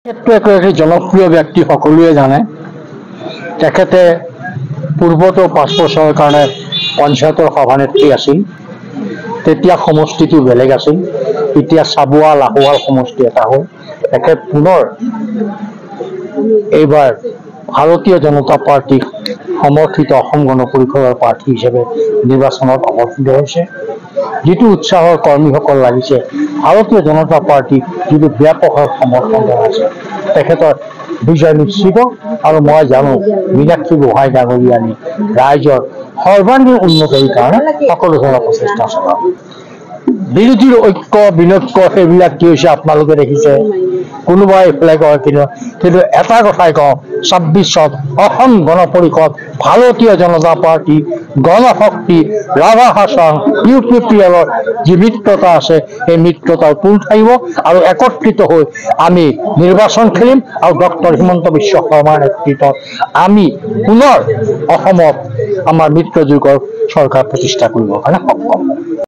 এগৰাকী জনপ্ৰিয় ব্যক্তি সকলোৱে জানে। তেখেতে পূৰ্বতো 5 বছৰৰ কাৰণে পঞ্চায়তৰ সভানেত্ৰী আছিল। তেতিয়া সমষ্টিটো বেলেগ আছিল, এতিয়া চাবুৱা লাহোৱাল সমষ্টি এটা হ'ল। তেখেত পুনৰ এইবাৰ ভাৰতীয় জনতা পাৰ্টীক সমৰ্থিত অসম গণ পৰিষদৰ প্ৰাৰ্থী হিচাপে নিৰ্বাচনত অৱতীৰ্ণ হৈছে। যিটো উৎসাহৰ কৰ্মীসকল লাগিছে, ভাৰতীয় জনতা পাৰ্টীক যিটো ব্যাপক সমৰ্থন জনাইছে, তেখেতৰ বিজয় নিশ্চিত। আৰু মই জানো মীনাক্ষী গোহাঁই ডাঙৰীয়ানী ৰাইজৰ সৰ্বাংগীন উন্নতিৰ কাৰণে সকলো ধৰণৰ প্ৰচেষ্টা চলাব। বিৰোধীৰ ঐক্য বিনৈক্য সেইবিলাক কি হৈছে আপোনালোকে দেখিছে। কোনোবাই এইফালে কয়, কিন্তু এটা কথাই কওঁ, 26ত অসম গণ পৰিষদ, ভাৰতীয় জনতা পাৰ্টি, গণশক্তি, ৰাভা হাছাং, UPPLৰ যি মিত্ৰতা আছে, সেই মিত্ৰতা পোল থাকিব আৰু একত্ৰিত হৈ আমি নিৰ্বাচন খেলিম আৰু ডক্টৰ হিমন্ত বিশ্ব শৰ্মাৰ নেতৃত্বত আমি পুনৰ অসমত আমাৰ মিত্ৰযুগৰ চৰকাৰ প্ৰতিষ্ঠা কৰিবৰ কাৰণে সক্ষম হ'ম।